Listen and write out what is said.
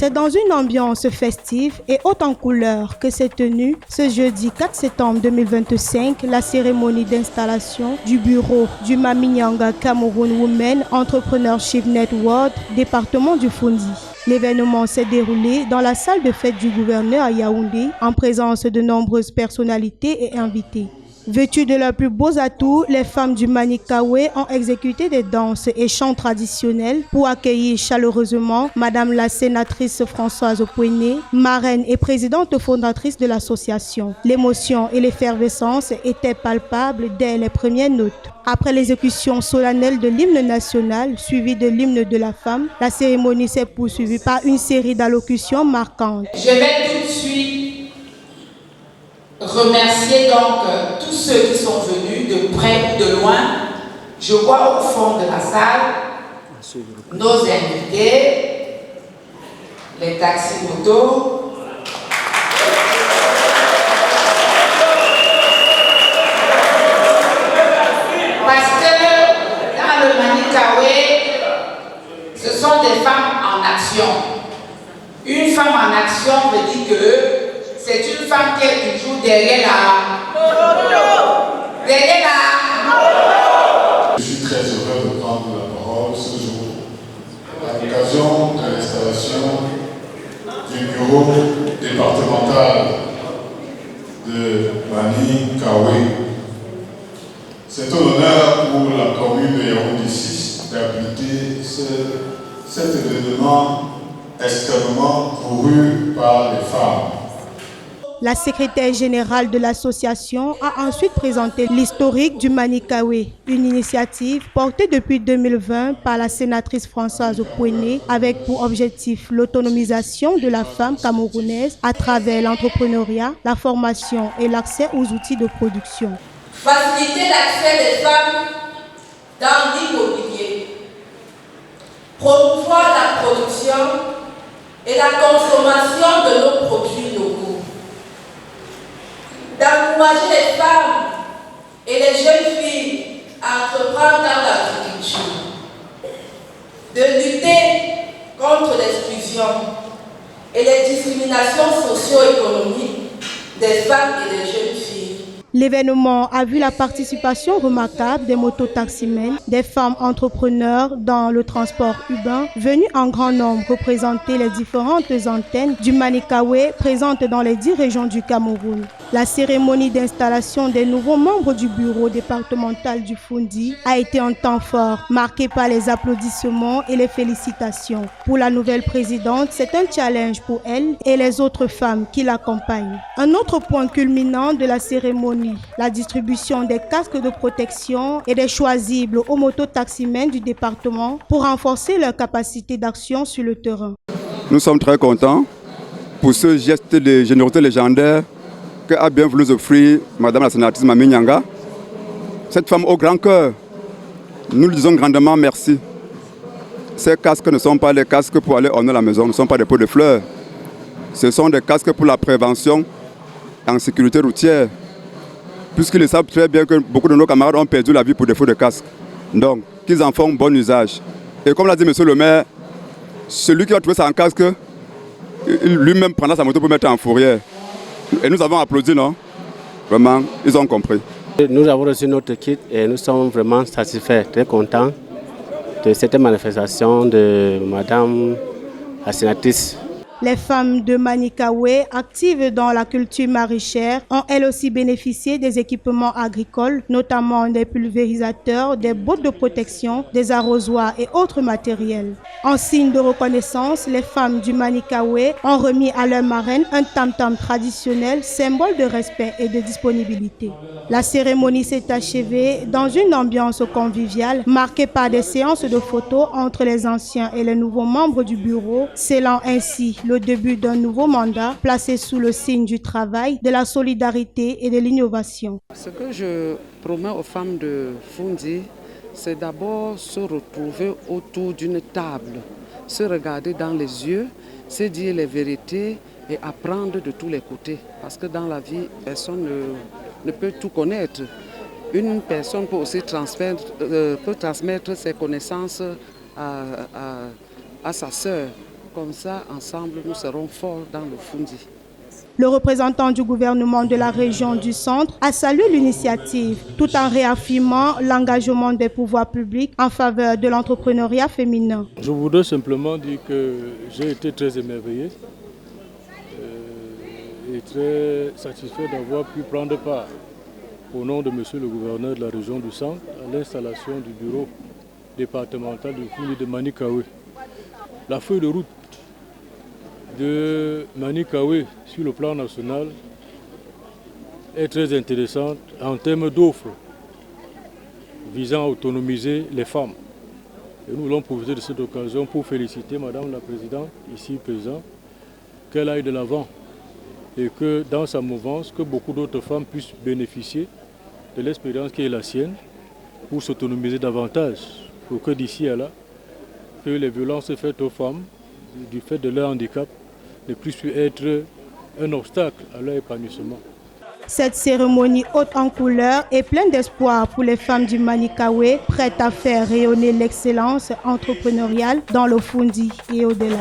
C'est dans une ambiance festive et haute en couleurs que s'est tenue ce jeudi 4 septembre 2025 la cérémonie d'installation du bureau du Maminyanga Cameroun Women Entrepreneurship Network, département du Fondi. L'événement s'est déroulé dans la salle de fête du gouverneur à Yaoundé en présence de nombreuses personnalités et invités. Vêtues de leurs plus beaux atouts, les femmes du Manikawe ont exécuté des danses et chants traditionnels pour accueillir chaleureusement Madame la sénatrice Françoise Opoené, marraine et présidente fondatrice de l'association. L'émotion et l'effervescence étaient palpables dès les premières notes. Après l'exécution solennelle de l'hymne national, suivie de l'hymne de la femme, la cérémonie s'est poursuivie par une série d'allocutions marquantes. Je vais tout de suite remercier donc tous ceux qui sont venus de près ou de loin. Je vois au fond de la salle nos invités, les taxis-motos, parce que dans le Manikawe, ce sont des femmes en action. Une femme en action veut dire que c'est une femme qui est toujours derrière Je suis très heureux de prendre la parole ce jour à l'occasion de l'installation du bureau départemental de Manikawe. C'est un honneur pour la commune de Yaoundé 6 d'abriter cet événement extrêmement couru par les femmes. La secrétaire générale de l'association a ensuite présenté l'historique du Manikawe, une initiative portée depuis 2020 par la sénatrice Françoise Opoené avec pour objectif l'autonomisation de la femme camerounaise à travers l'entrepreneuriat, la formation et l'accès aux outils de production. Faciliter l'accès des femmes dans l'immobilier, promouvoir la production et la consommation de nos produits locaux, d'encourager les femmes et les jeunes filles à entreprendre dans l'agriculture, de lutter contre l'exclusion et les discriminations socio-économiques des femmes et des jeunes filles. L'événement a vu la participation remarquable des mototaximens, des femmes entrepreneurs dans le transport urbain, venus en grand nombre représenter les différentes antennes du Manikawe présentes dans les 10 régions du Cameroun. La cérémonie d'installation des nouveaux membres du bureau départemental du Fondi a été un temps fort, marqué par les applaudissements et les félicitations. Pour la nouvelle présidente, c'est un challenge pour elle et les autres femmes qui l'accompagnent. Un autre point culminant de la cérémonie, la distribution des casques de protection et des choisibles aux mototaximens du département pour renforcer leur capacité d'action sur le terrain. Nous sommes très contents pour ce geste de générosité légendaire que a bien voulu offrir Madame la sénatrice Maminyanga. Cette femme au grand cœur, nous lui disons grandement merci. Ces casques ne sont pas des casques pour aller orner la maison, ne sont pas des pots de fleurs. Ce sont des casques pour la prévention en sécurité routière. Puisqu'ils savent très bien que beaucoup de nos camarades ont perdu la vie pour défaut de casque. Donc, qu'ils en font bon usage. Et comme l'a dit monsieur le maire, celui qui va trouver ça en casque, lui-même prendra sa moto pour mettre en fourrière. Et nous avons applaudi, non? Vraiment, ils ont compris. Nous avons reçu notre kit et nous sommes vraiment satisfaits, très contents de cette manifestation de Madame la sénatrice. Les femmes de Manikawe, actives dans la culture maraîchère, ont elles aussi bénéficié des équipements agricoles, notamment des pulvérisateurs, des bottes de protection, des arrosoirs et autres matériels. En signe de reconnaissance, les femmes du Manikawe ont remis à leur marraine un tam-tam traditionnel, symbole de respect et de disponibilité. La cérémonie s'est achevée dans une ambiance conviviale, marquée par des séances de photos entre les anciens et les nouveaux membres du bureau, scellant ainsi le début d'un nouveau mandat placé sous le signe du travail, de la solidarité et de l'innovation. Ce que je promets aux femmes de Fondi, c'est d'abord se retrouver autour d'une table, se regarder dans les yeux, se dire les vérités et apprendre de tous les côtés. Parce que dans la vie, personne ne peut tout connaître. Une personne peut aussi transmettre ses connaissances à sa sœur. comme ça, ensemble, nous serons forts dans le Fundi. Le représentant du gouvernement de la région du Centre a salué l'initiative tout en réaffirmant l'engagement des pouvoirs publics en faveur de l'entrepreneuriat féminin. Je voudrais simplement dire que j'ai été très émerveillé et très satisfait d'avoir pu prendre part au nom de monsieur le gouverneur de la région du Centre à l'installation du bureau départemental du Fundi de Manikawe. La feuille de route de Manikawe sur le plan national est très intéressante en termes d'offres visant à autonomiser les femmes. Et nous voulons profiter de cette occasion pour féliciter Madame la Présidente, ici présente, qu'elle aille de l'avant et que dans sa mouvance, que beaucoup d'autres femmes puissent bénéficier de l'expérience qui est la sienne pour s'autonomiser davantage, pour que d'ici à là, que les violences faites aux femmes, du fait de leur handicap, ne puissent plus être un obstacle à leur épanouissement. Cette cérémonie haute en couleurs est pleine d'espoir pour les femmes du Manikawe, prêtes à faire rayonner l'excellence entrepreneuriale dans le Fundi et au-delà.